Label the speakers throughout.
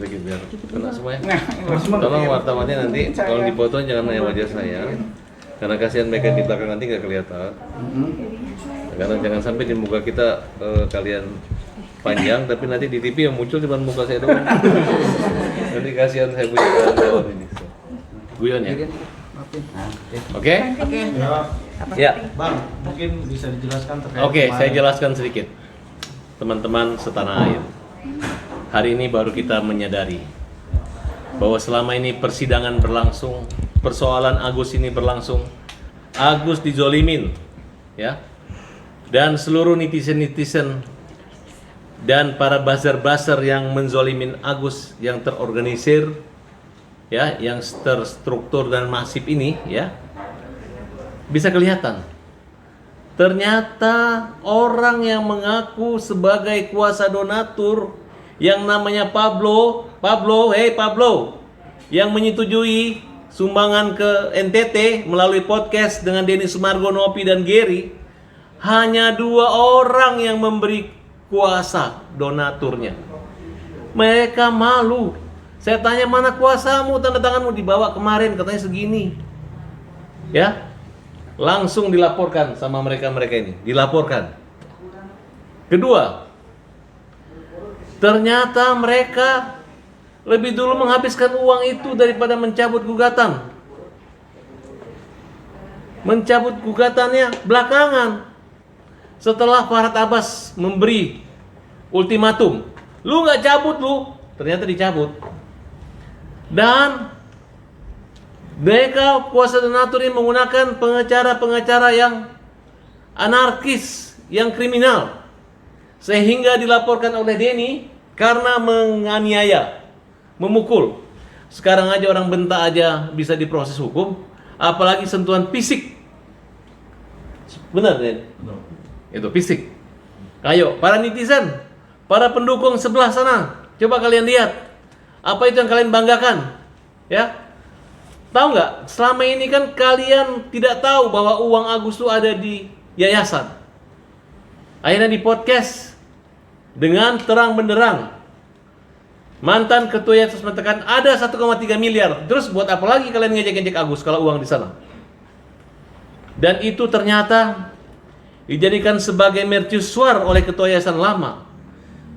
Speaker 1: sedikit biar kena semuanya. Tolong wartawannya nanti kalau dipoto jangan nanya wajah saya, karena kasihan mereka di belakang nanti nggak kelihatan. Karena jangan sampai di muka kita kalian panjang, tapi nanti di TV yang muncul cuma muka saya doang. Nanti kasihan saya punya kawan ini. Guyon ya. Oke? Ya.
Speaker 2: Bang, mungkin bisa dijelaskan terkait.
Speaker 1: Oke, saya jelaskan sedikit. Teman-teman setanah air. Hari ini baru kita menyadari bahwa selama ini persidangan berlangsung, persoalan Agus ini berlangsung. Agus dizolimin, ya. Dan seluruh netizen-netizen dan para buzzer-buzzer yang menzolimin Agus yang terorganisir, ya, yang terstruktur dan masif ini, ya, bisa kelihatan. Ternyata orang yang mengaku sebagai kuasa donatur yang namanya Pablo, yang menyetujui sumbangan ke NTT melalui podcast dengan Denny Sumargo, Nopi dan Gary, hanya 2 orang yang memberi kuasa donaturnya. Mereka malu. Saya tanya, mana kuasamu, tanda tanganmu, dibawa kemarin katanya segini. Ya, langsung dilaporkan sama mereka ini, dilaporkan. Kedua, ternyata mereka lebih dulu menghabiskan uang itu daripada mencabut gugatan. Mencabut gugatannya belakangan, setelah Farhad Abbas memberi ultimatum, lu nggak cabut lu, ternyata dicabut. Dan mereka kuasa donatur ini menggunakan pengacara-pengacara yang anarkis, yang kriminal, sehingga dilaporkan oleh Denny karena menganiaya, memukul. Sekarang aja orang bentak aja bisa diproses hukum, apalagi sentuhan fisik. Benar, Den? Itu fisik. Ayo, para netizen, para pendukung sebelah sana, coba kalian lihat apa itu yang kalian banggakan, ya? Tahu nggak? Selama ini kan kalian tidak tahu bahwa uang Agus itu ada di yayasan. Akhirnya di podcast dengan terang benderang, mantan ketua yayasan mengatakan ada 1,3 miliar. Terus buat apa lagi kalian ngejek-ngejek Agus kalau uang di sana? Dan itu ternyata dijadikan sebagai mercusuar oleh ketua yayasan lama,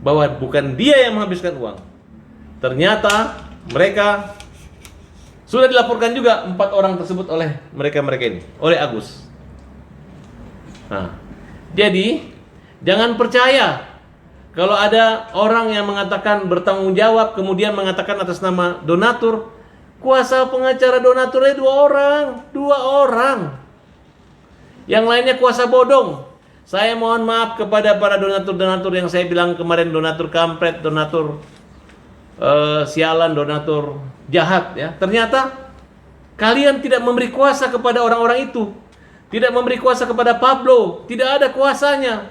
Speaker 1: bahwa bukan dia yang menghabiskan uang. Ternyata mereka sudah dilaporkan juga 4 orang tersebut oleh mereka ini, oleh Agus. Nah, jadi jangan percaya kalau ada orang yang mengatakan bertanggung jawab kemudian mengatakan atas nama donatur. Kuasa pengacara donaturnya 2 orang. Yang lainnya kuasa bodong. Saya mohon maaf kepada para donatur-donatur yang saya bilang kemarin, donatur kampret, donatur sialan, donatur jahat, ya. Ternyata kalian tidak memberi kuasa kepada orang-orang itu. Tidak memberi kuasa kepada Pablo. Tidak ada kuasanya.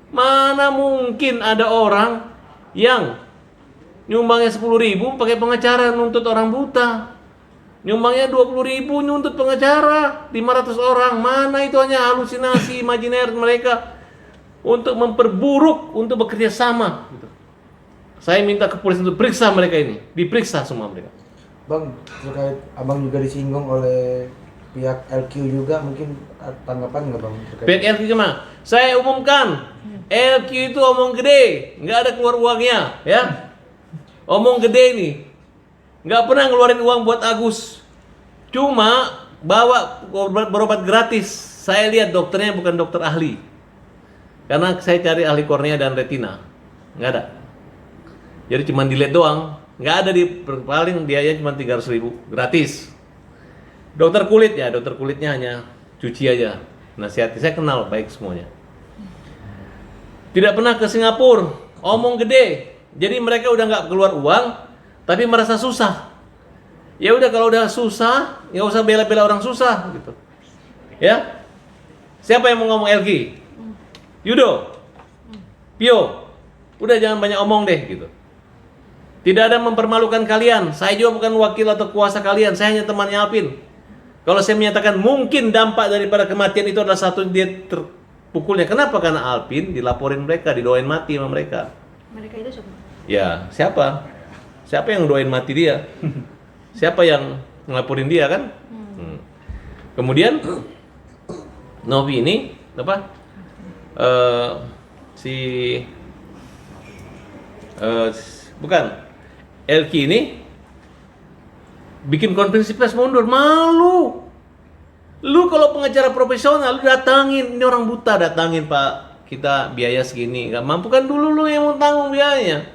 Speaker 1: Mana mungkin ada orang yang nyumbangnya 10.000 pakai pengacara nuntut orang buta. Nyumbangnya 20.000 nuntut pengacara 500 orang. Mana itu hanya halusinasi imajiner mereka untuk memperburuk, untuk bekerja sama gitu. Saya minta kepolisian untuk periksa mereka ini. Diperiksa semua mereka.
Speaker 3: Bang, terkait abang juga disinggung oleh pihak LQ juga, mungkin tanggapan nggak bang?
Speaker 1: Pihak LQ gimana? Saya umumkan, LQ itu omong gede, nggak ada keluar uangnya, ya. Omong gede nih, nggak pernah ngeluarin uang buat Agus. Cuma bawa berobat gratis. Saya lihat dokternya bukan dokter ahli, karena saya cari ahli kornea dan retina, nggak ada. Jadi cuma dilihat doang, nggak ada, di paling biaya cuma 300.000 gratis. Dokter kulit ya, dokter kulitnya hanya cuci aja. Nasihati, saya kenal baik semuanya. Tidak pernah ke Singapura, omong gede. Jadi mereka udah nggak keluar uang, tapi merasa susah. Ya udah, kalau udah susah, nggak usah bela-bela orang susah gitu. Ya, siapa yang mau ngomong LG? Yudo, Pio, udah jangan banyak omong deh gitu. Tidak ada mempermalukan kalian. Saya juga bukan wakil atau kuasa kalian. Saya hanya temannya Alvin. Kalau saya menyatakan mungkin dampak daripada kematian itu adalah satu dia terpukulnya. Kenapa? Karena Alvin dilaporin mereka, didoain mati sama mereka.
Speaker 4: Mereka itu siapa?
Speaker 1: Ya, siapa? Siapa yang doain mati dia? Siapa yang ngelaporin dia kan? Kemudian Novi ini apa? Si bukan Elki ini bikin konferensi pers mundur, malu. Lu kalau pengacara profesional lu datangin, ini orang buta datangin Pak, kita biaya segini, nggak mampu kan dulu lu yang mau tanggung biayanya.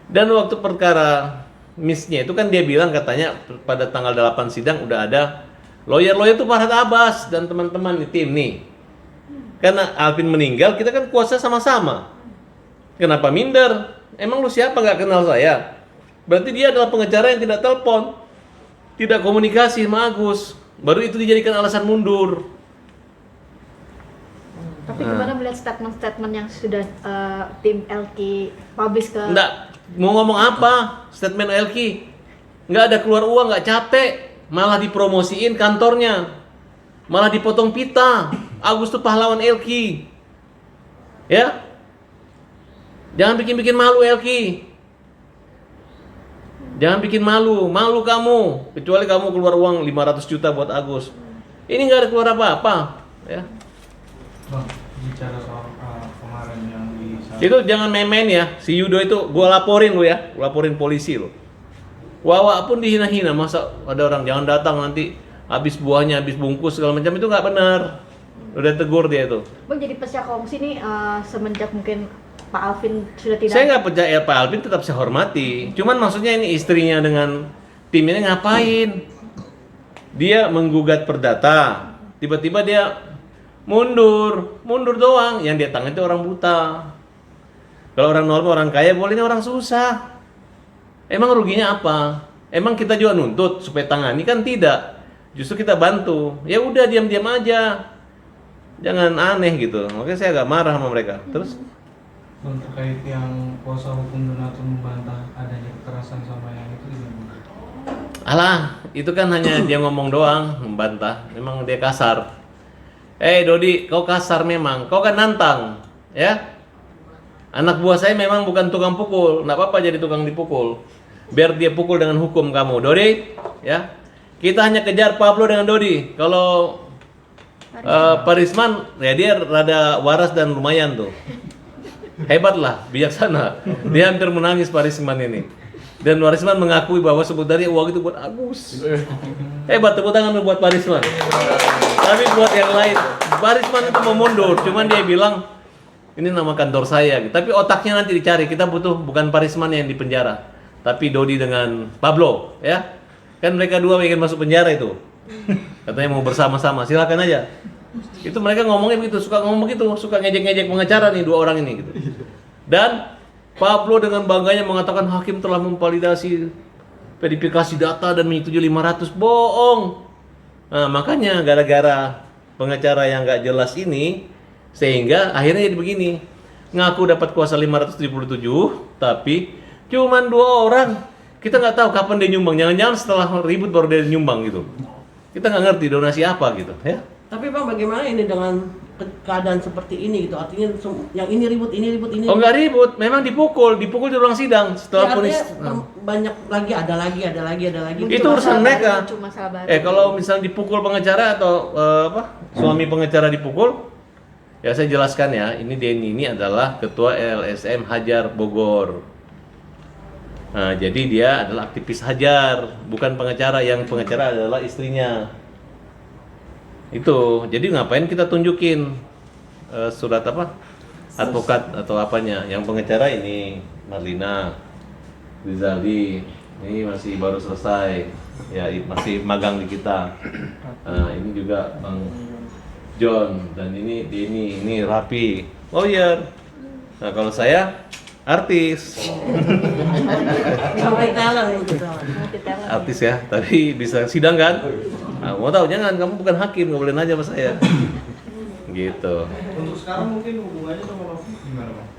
Speaker 1: Dan waktu perkara misnya itu kan dia bilang katanya pada tanggal 8 sidang udah ada lawyer itu Farhad Abbas dan teman-teman di tim nih. Karena Alvin meninggal, kita kan kuasa sama-sama. Kenapa minder? Emang lu siapa nggak kenal saya? Berarti dia adalah pengacara yang tidak telepon, tidak komunikasi sama Agus. Baru itu dijadikan alasan mundur.
Speaker 4: Tapi gimana melihat statement-statement yang sudah tim LK publish ke...
Speaker 1: Nggak, mau ngomong apa? Statement Elki. Nggak ada keluar uang, nggak capek. Malah dipromosiin kantornya. Malah dipotong pita. Agus tuh pahlawan Elki. Ya? Jangan bikin-bikin malu Elki. Jangan bikin malu kamu. Kecuali kamu keluar uang 500 juta buat Agus. Ini nggak ada keluar apa-apa, ya.
Speaker 2: Bang, bicara soal kemarin yang di
Speaker 1: Itu jangan main-main ya. Si Yudo itu gua laporin lu ya, gua laporin polisi lu. Wawa pun dihina-hina, masa ada orang jangan datang nanti habis buahnya, habis bungkus segala macam, itu nggak benar. Udah tegur dia itu.
Speaker 4: Bang, jadi pesya kongsi nih semenjak mungkin Pak Alvin sudah tidak...
Speaker 1: Saya nggak percaya Pak Alvin, tetap saya hormati. Cuman maksudnya ini istrinya dengan tim ini ngapain? Dia menggugat perdata, tiba-tiba dia mundur doang. Yang dia tangan itu orang buta. Kalau orang normal, orang kaya boleh, ini orang susah. Emang ruginya apa? Emang kita juga nuntut supaya tangani kan tidak. Justru kita bantu. Ya udah diam-diam aja. Jangan aneh gitu. Makanya saya agak marah sama mereka. Terus
Speaker 2: Bang, terkait yang kuasa hukum donatur membantah adanya kekerasan sama yang itu gimana?
Speaker 1: alah, itu kan hanya dia ngomong doang, membantah. Memang dia kasar. Dodi, kau kasar memang. Kau kan nantang, ya? Anak buah saya memang bukan tukang pukul. Nggak apa-apa jadi tukang dipukul. Biar dia pukul dengan hukum kamu. Dodi, ya? Kita hanya kejar Pablo dengan Dodi. Kalau Parisman, ya dia rada waras dan lumayan tuh. Hebatlah, bijaksana. Dia hampir menangis Parisman ini. Dan Parisman mengakui bahwa sebenarnya uang itu buat Agus. Hebat, tepuk tangan buat Parisman. Tapi buat yang lain, Parisman itu mau mundur. Cuman dia bilang, ini nama kantor saya. Tapi otaknya nanti dicari. Kita butuh bukan Parisman yang di penjara, tapi Dodi dengan Pablo, ya. Kan mereka dua ingin masuk penjara itu. Katanya mau bersama-sama. Silakan aja. Itu mereka ngomongnya begitu, suka ngomong begitu, suka ngejek-ngejek pengacara nih dua orang ini gitu. Dan Pablo dengan bangganya mengatakan hakim telah memvalidasi verifikasi data dan menyetujui 500. Bohong. Nah, makanya gara-gara pengacara yang nggak jelas ini, sehingga akhirnya jadi begini. Ngaku dapat kuasa 577, tapi cuman 2 orang. Kita nggak tahu kapan dia nyumbang. Jangan-jangan setelah ribut baru dia nyumbang gitu. Kita nggak ngerti donasi apa gitu, ya.
Speaker 5: Tapi Bang, bagaimana ini dengan keadaan seperti ini gitu? Artinya yang ini ribut, ini ribut, ini.
Speaker 1: Oh, nggak ribut, memang dipukul di ruang sidang setelah
Speaker 5: Ya,
Speaker 1: ponis.
Speaker 5: banyak lagi, ada lagi.
Speaker 1: Itu urusan mereka.
Speaker 4: Cuma salah baru.
Speaker 1: Kalau misalnya dipukul pengacara atau suami pengacara dipukul, ya saya jelaskan ya, ini Denny ini adalah ketua LSM Hajar Bogor. Nah, jadi dia adalah aktivis Hajar, bukan pengacara. Yang pengacara adalah istrinya. Itu, jadi ngapain kita tunjukin surat apa? Advokat atau apanya? Yang pengacara ini Marlina Rizaldi, ini masih baru selesai, ya masih magang di kita. Ini juga Bang John dan ini Rapi, lawyer. Nah kalau saya artis, artis ya, tapi bisa sidang kan? Nah, mau tahu jangan, kamu bukan hakim, nggak boleh nanya sama saya. Gitu.
Speaker 2: Untuk sekarang mungkin hubungannya sama Novi gimana Bang?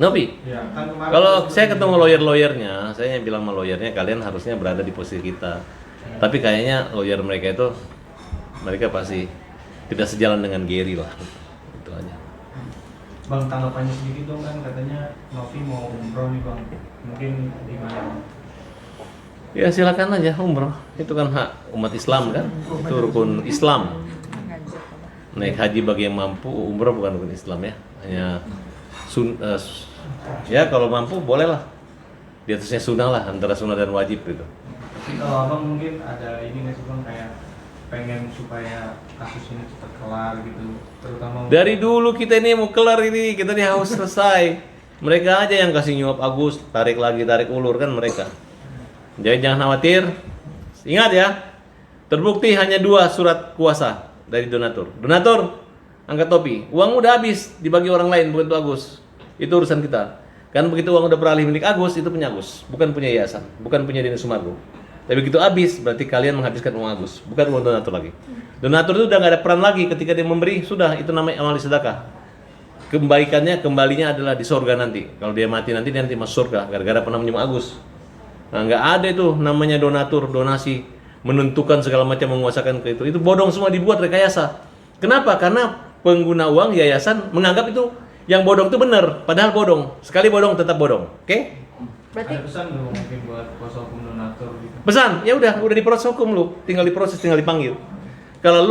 Speaker 1: Novi,
Speaker 2: Ya, kan kemarin
Speaker 1: kalau saya ketemu lawyer-lawyernya, saya bilang sama lawyernya, kalian harusnya berada di posisi kita. Tapi kayaknya lawyer mereka itu, mereka pasti tidak sejalan dengan Gary lah. Itu aja.
Speaker 2: Bang, tanggapannya sedikit dong, kan katanya Novi mau umroh nih Bang. Mungkin gimana Bang?
Speaker 1: Ya silakan aja umroh. Itu kan hak umat Islam kan. Itu rukun Islam. Naik haji bagi yang mampu, umroh bukan rukun Islam ya. Hanya ya kalau mampu bolehlah. Di atasnya sunnah lah, antara sunnah dan wajib gitu.
Speaker 2: Tapi kalau Abang mungkin ada ini nggak sih Bang, kayak pengen supaya kasus ini cepat kelar gitu, terutama
Speaker 1: Dari dulu kita ini mau kelar ini, kita ini harus selesai. Mereka aja yang kasih nyuap Agus, tarik lagi, tarik ulur kan mereka. Jadi jangan khawatir. Ingat ya, terbukti hanya 2 surat kuasa dari donatur. Donatur, angkat topi. Uang udah habis dibagi orang lain, bukan untuk Agus. Itu urusan kita. Kan begitu uang udah beralih milik Agus, itu punya Agus, bukan punya yayasan, bukan punya Dinas Sumargo. Tapi begitu habis, berarti kalian menghabiskan uang Agus, bukan uang donatur lagi. Donatur itu udah nggak ada peran lagi ketika dia memberi, sudah itu namanya amal sedekah. Kembalinya adalah di surga nanti. Kalau dia mati nanti masuk surga gara-gara pernah menyembah Agus. Nah, nggak ada itu namanya donatur, donasi, menentukan segala macam, menguasakan ke itu. Itu bodong semua, dibuat rekayasa. Kenapa? Karena pengguna uang yayasan menganggap itu yang bodong itu benar, padahal bodong. Sekali bodong tetap bodong. Oke?
Speaker 4: Berarti
Speaker 2: ada pesan nggak Bang, mungkin buat kuasa hukum donatur gitu?
Speaker 1: Pesan, ya udah diproses hukum lu, tinggal diproses, tinggal dipanggil. Kalau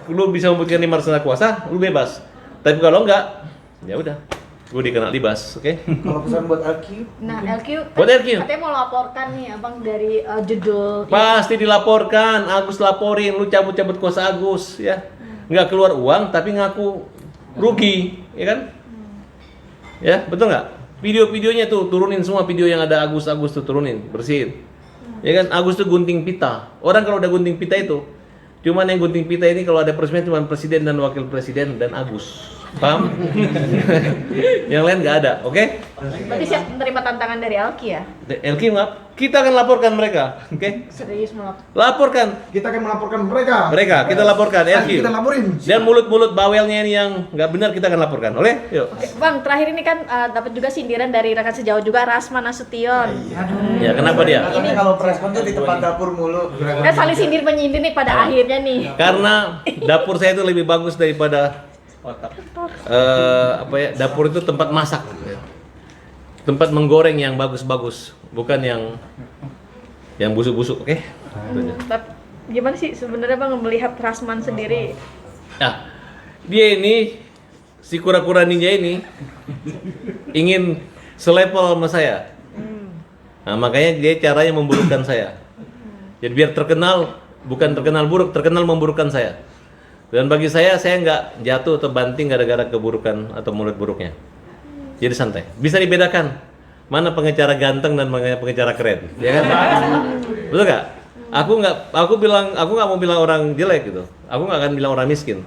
Speaker 1: lu bisa membuktikan di marsana kuasa, lu bebas. Tapi kalau enggak, ya udah, lu dikena libas, oke?
Speaker 3: Kalau pesan buat LQ,
Speaker 4: nah LQ
Speaker 1: Buat LQ.
Speaker 4: katanya mau laporkan nih Abang dari judul
Speaker 1: Pasti dilaporkan, Agus laporin, lu cabut-cabut kuasa Agus, ya. Nggak keluar uang, tapi ngaku rugi, ya kan? Ya, betul nggak? Video-videonya tuh turunin semua, video yang ada Agus tuh turunin, bersihin. Ya kan, Agus tuh gunting pita. Orang kalau udah gunting pita itu, cuman yang gunting pita ini kalau ada peresmian cuma presiden dan wakil presiden dan Agus. Paham? Yang lain nggak ada, oke?
Speaker 4: berarti siap menerima tantangan dari LQ ya?
Speaker 1: LQ nggak? Kita akan laporkan mereka, oke?
Speaker 4: Serius melapor.
Speaker 1: Laporkan
Speaker 3: kita akan melaporkan mereka.
Speaker 1: kita laporkan LQ.
Speaker 3: Kita laporin.
Speaker 1: Dan mulut-mulut bawelnya ini yang nggak benar kita akan laporkan, oleh? Yuk.
Speaker 4: Oke, Bang, terakhir ini kan dapat juga sindiran dari rekan sejauh juga Rasman Nasution.
Speaker 1: Ya kenapa dia?
Speaker 3: Katanya kalau preskon tuh di tempat dapur mulu.
Speaker 4: Kan saling sindir menyindir nih pada akhirnya nih.
Speaker 1: Karena dapur saya itu lebih bagus daripada dapur itu tempat masak, tempat menggoreng yang bagus-bagus, bukan yang busuk-busuk, oke?
Speaker 4: Tapi gimana sih sebenarnya Bang melihat Rasman sendiri?
Speaker 1: Nah, dia ini si kura-kura ninja ini ingin selevel sama saya. Nah, makanya dia caranya memburukkan saya. Jadi biar terkenal, bukan terkenal buruk, terkenal memburukkan saya. Dan bagi saya nggak jatuh atau banting gara-gara keburukan atau mulut buruknya. Jadi santai. Bisa dibedakan mana pengacara ganteng dan mana pengacara keren, ya kan? Betul nggak? Aku nggak mau bilang orang jelek gitu. Aku nggak akan bilang orang miskin.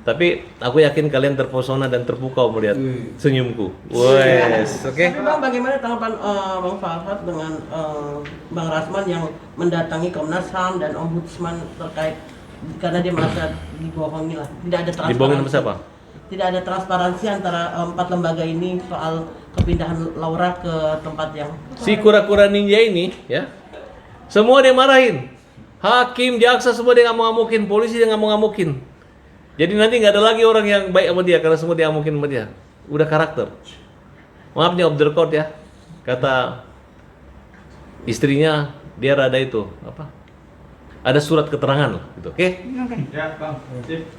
Speaker 1: Tapi aku yakin kalian terpesona dan terpukau melihat senyumku. Wes, oke?
Speaker 5: Tapi Bang, bagaimana tanggapan Bang Farhad dengan Bang Rasman yang mendatangi Komnas HAM dan Ombudsman terkait karena dia merasa dibohongi lah, tidak ada transparansi.
Speaker 1: Dibohongin sama siapa?
Speaker 5: Tidak ada transparansi antara 4 lembaga ini soal kepindahan Laura ke tempat yang
Speaker 1: Si kura-kura ninja ini, ya, semua dia marahin. Hakim, jaksa semua dia ngamuk-ngamukin, polisi dia ngamuk-ngamukin. Jadi nanti nggak ada lagi orang yang baik sama dia karena semua dia ngamukin sama dia. Udah karakter. Maaf nih off the record ya, kata istrinya dia rada itu apa? Ada surat keterangan lah, gitu, oke?
Speaker 2: Ya Bang, sip.